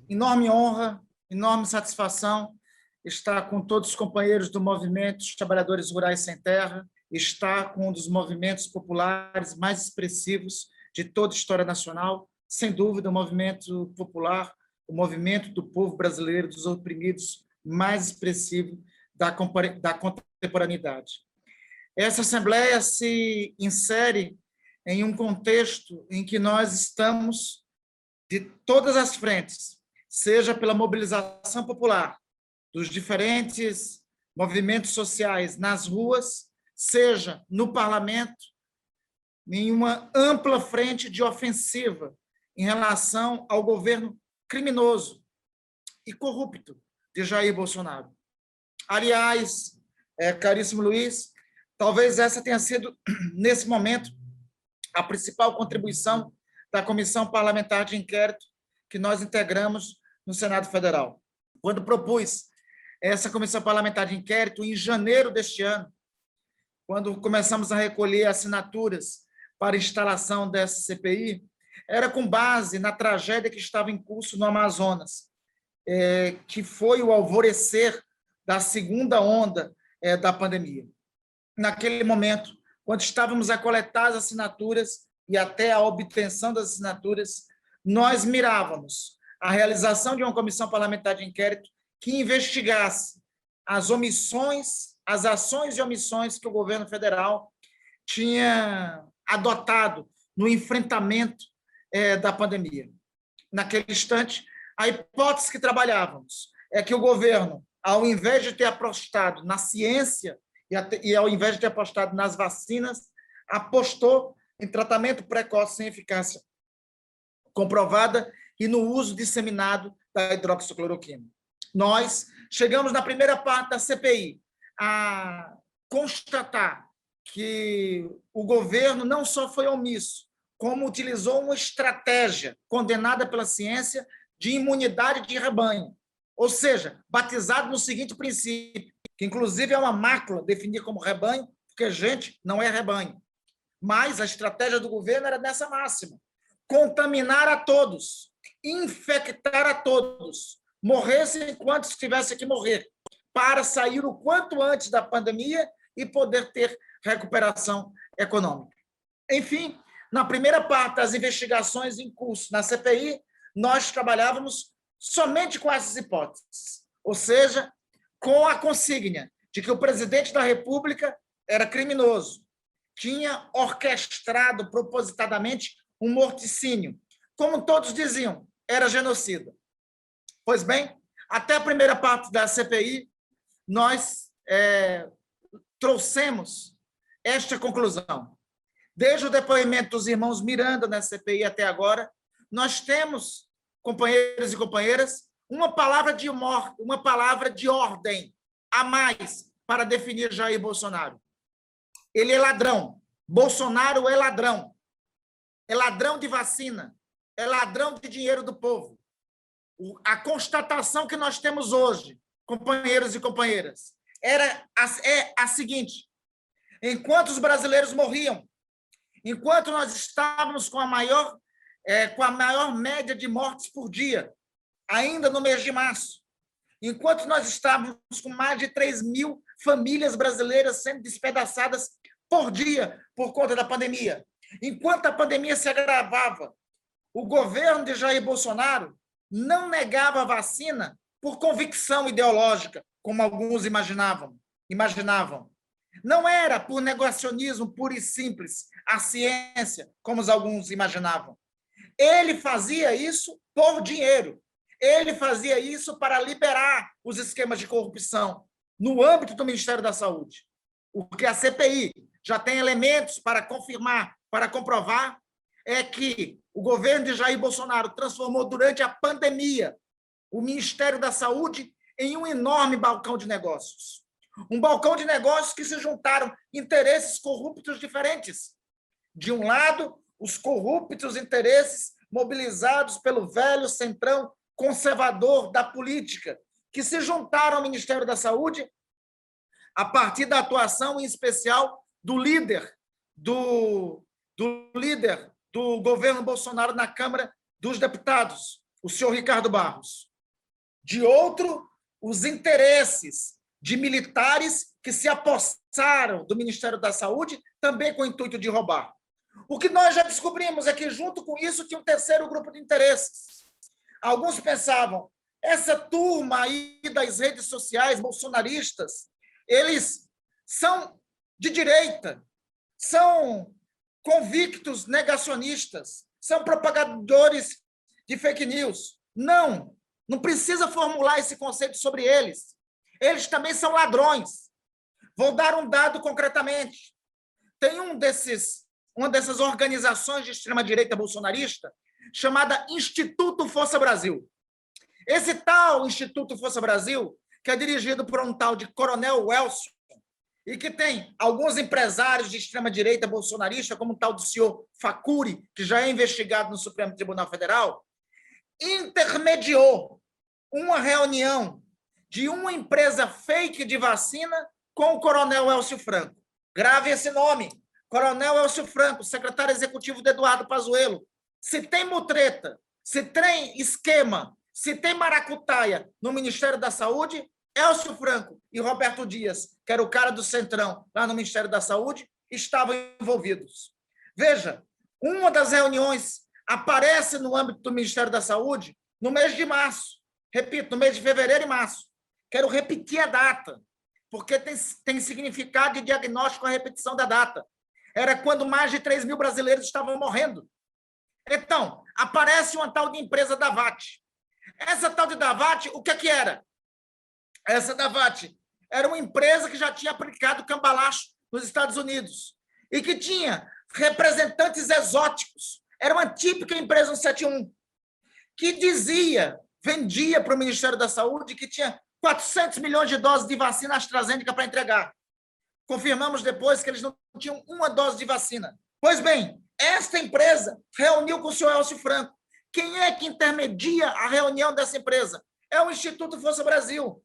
Enorme honra, enorme satisfação estar com todos os companheiros do movimento dos Trabalhadores Rurais Sem Terra, estar com um dos movimentos populares mais expressivos de toda a história nacional, sem dúvida, o movimento popular, o movimento do povo brasileiro, dos oprimidos, mais expressivo da contemporaneidade. Essa Assembleia se insere em um contexto em que nós estamos de todas as frentes, seja pela mobilização popular dos diferentes movimentos sociais nas ruas, seja no parlamento, em uma ampla frente de ofensiva em relação ao governo criminoso e corrupto de Jair Bolsonaro. Aliás, caríssimo Luiz, talvez essa tenha sido, nesse momento, a principal contribuição da Comissão Parlamentar de Inquérito que nós integramos no Senado Federal. Quando propus essa Comissão Parlamentar de Inquérito, em janeiro deste ano, quando começamos a recolher assinaturas para a instalação dessa CPI, era com base na tragédia que estava em curso no Amazonas, que foi o alvorecer da segunda onda da pandemia. Naquele momento, quando estávamos a coletar as assinaturas e até a obtenção das assinaturas, nós mirávamos a realização de uma comissão parlamentar de inquérito que investigasse as omissões, as ações e omissões que o governo federal tinha adotado no enfrentamento da pandemia. Naquele instante, a hipótese que trabalhávamos é que o governo, ao invés de ter apostado na ciência e ao invés de ter apostado nas vacinas, apostou em tratamento precoce sem eficácia comprovada e no uso disseminado da hidroxicloroquina. Nós chegamos na primeira parte da CPI a constatar que o governo não só foi omisso, como utilizou uma estratégia condenada pela ciência de imunidade de rebanho, ou seja, batizado no seguinte princípio, que inclusive é uma mácula definir como rebanho, porque gente não é rebanho. Mas a estratégia do governo era dessa máxima: contaminar a todos, infectar a todos, morressem enquanto tivesse que morrer, para sair o quanto antes da pandemia e poder ter recuperação econômica. Enfim, na primeira parte das investigações em curso na CPI, nós trabalhávamos somente com essas hipóteses, ou seja, com a consigna de que o presidente da República era criminoso, tinha orquestrado propositadamente um morticínio, como todos diziam, era genocida. Pois bem, até a primeira parte da CPI, nós trouxemos esta conclusão. Desde o depoimento dos irmãos Miranda na CPI até agora, nós temos, companheiros e companheiras, uma palavra de ordem a mais para definir Jair Bolsonaro. Ele é ladrão. Bolsonaro é ladrão. É ladrão de vacina. É ladrão de dinheiro do povo. A constatação que nós temos hoje, companheiros e companheiras, é a seguinte: enquanto os brasileiros morriam, enquanto nós estávamos com a maior média de mortes por dia, ainda no mês de março, enquanto nós estávamos com mais de 3.000 famílias brasileiras sendo despedaçadas por dia por conta da pandemia, enquanto a pandemia se agravava, o governo de Jair Bolsonaro não negava a vacina por convicção ideológica, como alguns imaginavam. Não era por negacionismo puro e simples, a ciência, como alguns imaginavam. Ele fazia isso por dinheiro. Ele fazia isso para liberar os esquemas de corrupção no âmbito do Ministério da Saúde. O que a CPI já tem elementos para confirmar, para comprovar, é que o governo de Jair Bolsonaro transformou durante a pandemia o Ministério da Saúde em um enorme balcão de negócios. Um balcão de negócios que se juntaram interesses corruptos diferentes. De um lado, os corruptos interesses mobilizados pelo velho centrão conservador da política, que se juntaram ao Ministério da Saúde a partir da atuação, em especial, do líder do governo Bolsonaro na Câmara dos Deputados, o senhor Ricardo Barros. De outro, os interesses de militares que se apossaram do Ministério da Saúde, também com o intuito de roubar. O que nós já descobrimos é que, junto com isso, tinha um terceiro grupo de interesses. Alguns pensavam, essa turma aí das redes sociais bolsonaristas, eles são de direita, são convictos negacionistas, são propagadores de fake news. Não precisa formular esse conceito sobre eles. Eles também são ladrões. Vou dar um dado concretamente. Tem uma dessas organizações de extrema-direita bolsonarista chamada Instituto Força Brasil. Esse tal Instituto Força Brasil, que é dirigido por um tal de Coronel Welson, e que tem alguns empresários de extrema-direita bolsonarista, como o tal do senhor Facuri, que já é investigado no Supremo Tribunal Federal, intermediou uma reunião de uma empresa fake de vacina com o Coronel Elcio Franco. Grave esse nome, Coronel Elcio Franco, secretário executivo de Eduardo Pazuello. Se tem mutreta, se tem esquema, se tem maracutaia no Ministério da Saúde, Elcio Franco e Roberto Dias, que era o cara do Centrão lá no Ministério da Saúde, estavam envolvidos. Veja, uma das reuniões aparece no âmbito do Ministério da Saúde no mês de março. Repito, no mês de fevereiro e março. Quero repetir a data, porque tem significado de diagnóstico a repetição da data. Era quando mais de 3 mil brasileiros estavam morrendo. Então, aparece uma tal de empresa Davat. Essa tal de Davat, o que era? Essa Davat era uma empresa que já tinha aplicado cambalacho nos Estados Unidos e que tinha representantes exóticos. Era uma típica empresa 171, que vendia para o Ministério da Saúde que tinha 400 milhões de doses de vacina AstraZeneca para entregar. Confirmamos depois que eles não tinham uma dose de vacina. Pois bem, esta empresa reuniu com o senhor Elcio Franco. Quem é que intermedia a reunião dessa empresa? É o Instituto Força Brasil.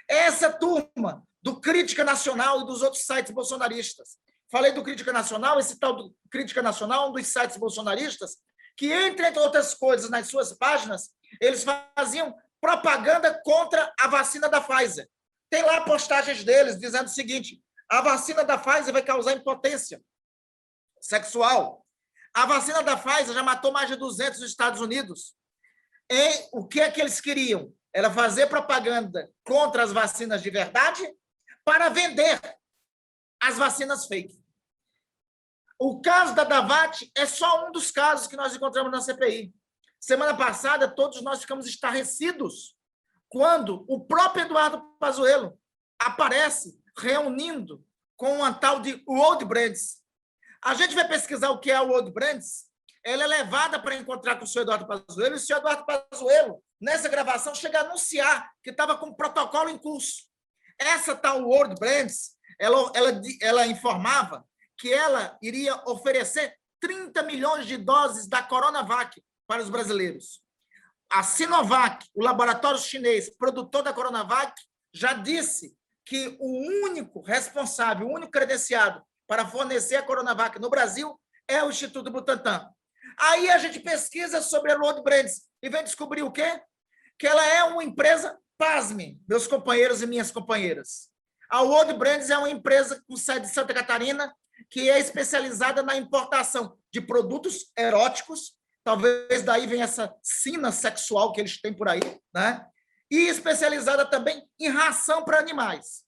Essa turma do Crítica Nacional e dos outros sites bolsonaristas. Falei do Crítica Nacional, esse tal do Crítica Nacional, um dos sites bolsonaristas, que, entre outras coisas, nas suas páginas, eles faziam propaganda contra a vacina da Pfizer. Tem lá postagens deles dizendo o seguinte: a vacina da Pfizer vai causar impotência sexual. A vacina da Pfizer já matou mais de 200 nos Estados Unidos. E o que é que eles queriam? Era fazer propaganda contra as vacinas de verdade para vender as vacinas fake. O caso da Davat é só um dos casos que nós encontramos na CPI. Semana passada, todos nós ficamos estarrecidos quando o próprio Eduardo Pazuello aparece reunindo com uma tal de World Brands. A gente vai pesquisar o que é a World Brands, ela é levada para encontrar com o senhor Eduardo Pazuello, e o senhor Eduardo Pazuello, nessa gravação, chega a anunciar que estava com protocolo em curso. Essa tal World Brands, ela informava que ela iria oferecer 30 milhões de doses da Coronavac para os brasileiros. A Sinovac, o laboratório chinês, produtor da Coronavac, já disse que o único responsável, o único credenciado para fornecer a Coronavac no Brasil é o Instituto Butantan. Aí a gente pesquisa sobre a World Brands e vem descobrir o quê? Que ela é uma empresa, pasmem, meus companheiros e minhas companheiras. A World Brands é uma empresa com sede em Santa Catarina que é especializada na importação de produtos eróticos, talvez daí venha essa sina sexual que eles têm por aí, né? E especializada também em ração para animais.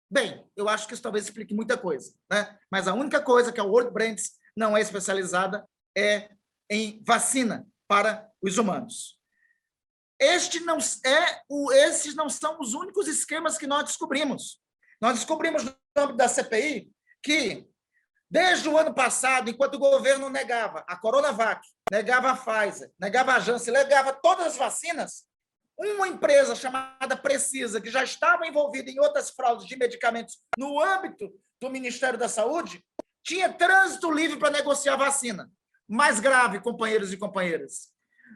Bem, eu acho que isso talvez explique muita coisa, né? Mas a única coisa que a World Brands não é especializada é em vacina para os humanos. Esses não são os únicos esquemas que nós descobrimos. Nós descobrimos no âmbito da CPI que, desde o ano passado, enquanto o governo negava a Coronavac, negava a Pfizer, negava a Janssen, negava todas as vacinas, uma empresa chamada Precisa, que já estava envolvida em outras fraudes de medicamentos no âmbito do Ministério da Saúde, tinha trânsito livre para negociar vacina. Mais grave, companheiros e companheiras.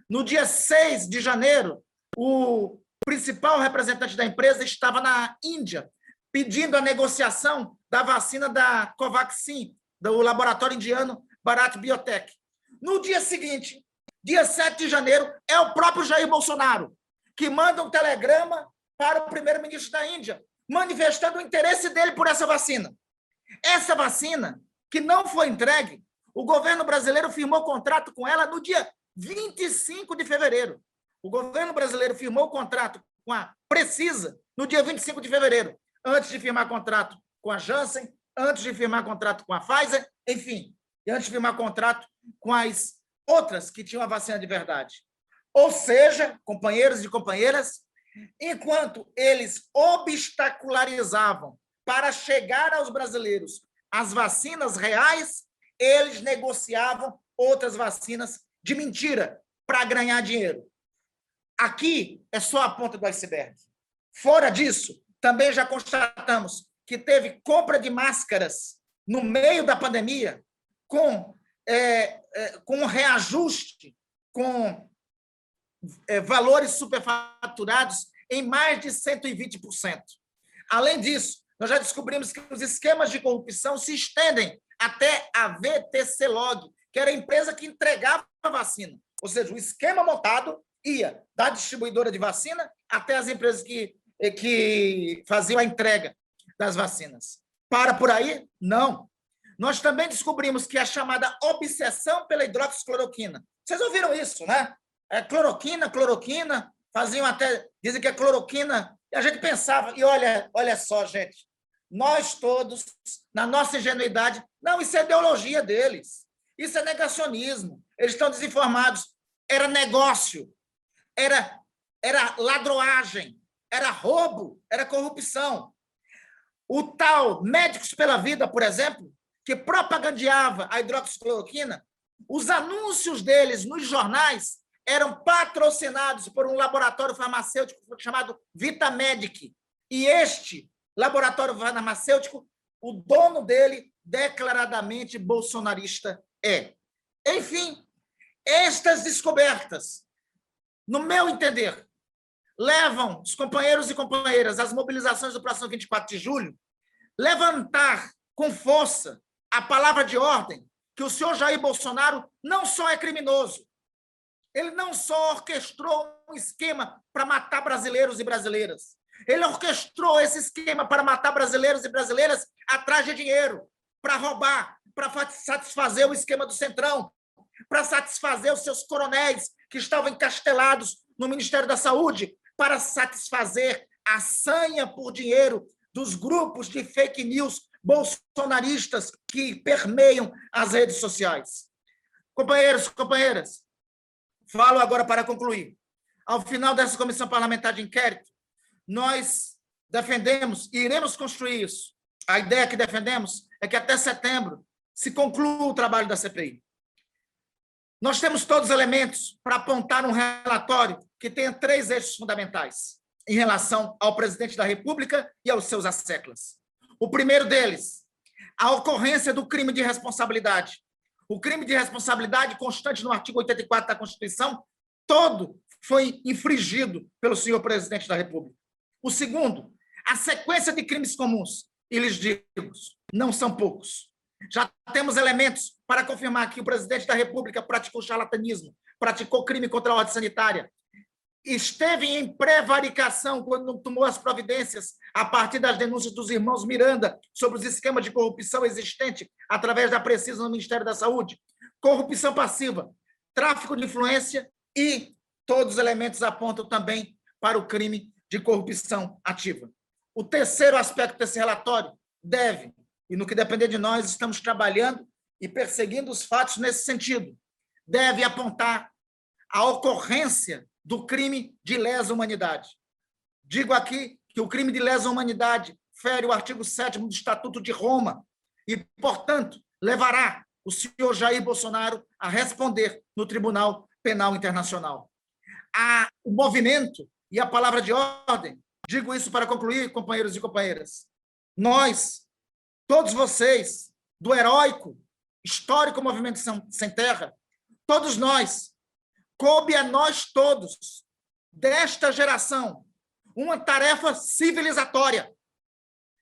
No dia 6 de janeiro, o principal representante da empresa estava na Índia, pedindo a negociação da vacina da Covaxin, do laboratório indiano Bharat Biotech. No dia seguinte, dia 7 de janeiro, é o próprio Jair Bolsonaro que manda um telegrama para o primeiro-ministro da Índia, manifestando o interesse dele por essa vacina. Essa vacina, que não foi entregue, o governo brasileiro firmou contrato com ela no dia 25 de fevereiro. O governo brasileiro firmou o contrato com a Precisa no dia 25 de fevereiro, antes de firmar contrato com a Janssen, antes de firmar contrato com a Pfizer, enfim, e antes de firmar contrato com as outras que tinham a vacina de verdade. Ou seja, companheiros e companheiras, enquanto eles obstacularizavam para chegar aos brasileiros as vacinas reais, eles negociavam outras vacinas de mentira para ganhar dinheiro. Aqui é só a ponta do iceberg. Fora disso, também já constatamos que teve compra de máscaras no meio da pandemia com um reajuste, com valores superfaturados em mais de 120%. Além disso, nós já descobrimos que os esquemas de corrupção se estendem até a VTC-Log, que era a empresa que entregava a vacina. Ou seja, o esquema montado ia da distribuidora de vacina até as empresas que faziam a entrega das vacinas. Para por aí? Não. Nós também descobrimos que a chamada obsessão pela hidroxicloroquina. Vocês ouviram isso, né? Cloroquina, faziam até, dizem que é cloroquina, e a gente pensava, e olha só, gente, nós todos, na nossa ingenuidade, não, isso é ideologia deles, isso é negacionismo, eles estão desinformados. Era negócio, era ladroagem, era roubo, era corrupção. O tal Médicos pela Vida, por exemplo, que propagandeava a hidroxicloroquina, os anúncios deles nos jornais eram patrocinados por um laboratório farmacêutico chamado Vitamedic. E este laboratório farmacêutico, o dono dele, declaradamente bolsonarista é. Enfim, estas descobertas, no meu entender, levam os companheiros e companheiras às mobilizações do próximo 24 de julho, levantar com força a palavra de ordem que o senhor Jair Bolsonaro não só é criminoso, ele não só orquestrou um esquema para matar brasileiros e brasileiras, ele orquestrou esse esquema para matar brasileiros e brasileiras atrás de dinheiro, para roubar, para satisfazer o esquema do Centrão, para satisfazer os seus coronéis que estavam encastelados no Ministério da Saúde, para satisfazer a sanha por dinheiro dos grupos de fake news bolsonaristas que permeiam as redes sociais. Companheiros, companheiras, falo agora para concluir. Ao final dessa comissão parlamentar de inquérito, nós defendemos e iremos construir isso. A ideia que defendemos é que até setembro se conclua o trabalho da CPI. Nós temos todos os elementos para apontar um relatório que tenha 3 eixos fundamentais em relação ao presidente da República e aos seus asseclas. O primeiro deles, a ocorrência do crime de responsabilidade. O crime de responsabilidade constante no artigo 84 da Constituição, todo foi infringido pelo senhor presidente da República. O segundo, a sequência de crimes comuns. E lhes digo, não são poucos. Já temos elementos para confirmar que o presidente da República praticou charlatanismo, praticou crime contra a ordem sanitária, esteve em prevaricação quando não tomou as providências a partir das denúncias dos irmãos Miranda sobre os esquemas de corrupção existentes através da Precisa no Ministério da Saúde, corrupção passiva, tráfico de influência e todos os elementos apontam também para o crime de corrupção ativa. O terceiro aspecto desse relatório deve, e no que depender de nós, estamos trabalhando e perseguindo os fatos nesse sentido, deve apontar a ocorrência do crime de lesa humanidade. Digo aqui que o crime de lesa humanidade fere o artigo 7º do Estatuto de Roma e, portanto, levará o senhor Jair Bolsonaro a responder no Tribunal Penal Internacional. O movimento e a palavra de ordem, digo isso para concluir, companheiros e companheiras, nós, todos vocês, do heróico, histórico Movimento Sem Terra, todos nós, coube a nós todos, desta geração, uma tarefa civilizatória.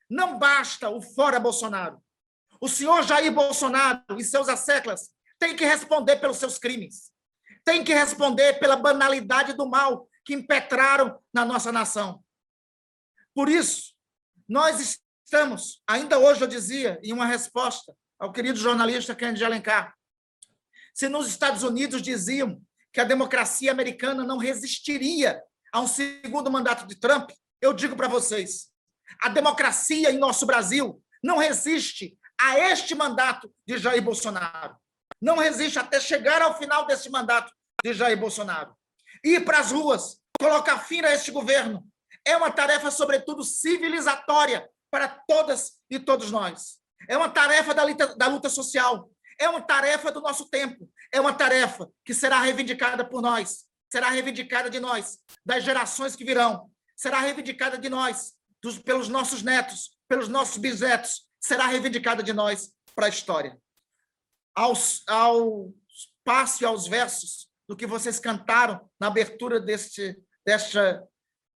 Não basta o fora Bolsonaro. O senhor Jair Bolsonaro e seus asseclas têm que responder pelos seus crimes. tem que responder pela banalidade do mal que impetraram na nossa nação. Por isso, nós estamos, ainda hoje eu dizia, em uma resposta ao querido jornalista Kennedy de Alencar, se nos Estados Unidos diziam que a democracia americana não resistiria a um segundo mandato de Trump, eu digo para vocês, a democracia em nosso Brasil não resiste a este mandato de Jair Bolsonaro. Não resiste até chegar ao final desse mandato de Jair Bolsonaro. Ir para as ruas, colocar fim a este governo, é uma tarefa, sobretudo, civilizatória para todas e todos nós. É uma tarefa da luta social, é uma tarefa do nosso tempo, é uma tarefa que será reivindicada por nós, será reivindicada de nós, das gerações que virão, será reivindicada de nós, pelos nossos netos, pelos nossos bisnetos, será reivindicada de nós para a história. Ao passo e aos versos do que vocês cantaram na abertura desta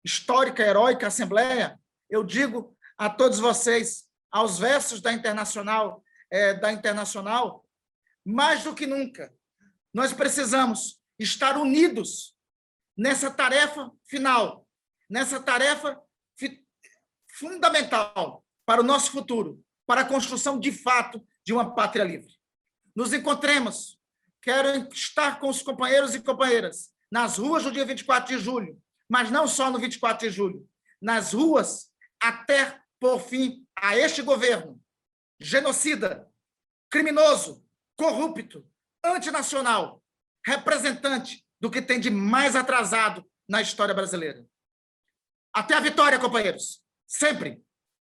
histórica, heróica Assembleia, eu digo a todos vocês, aos versos da Internacional, mais do que nunca, nós precisamos estar unidos nessa tarefa final, nessa tarefa fundamental para o nosso futuro, para a construção, de fato, de uma pátria livre. Nos encontremos, quero estar com os companheiros e companheiras nas ruas do dia 24 de julho, mas não só no 24 de julho, nas ruas até por fim a este governo genocida, criminoso, corrupto, antinacional, representante do que tem de mais atrasado na história brasileira. Até a vitória, companheiros! Sempre!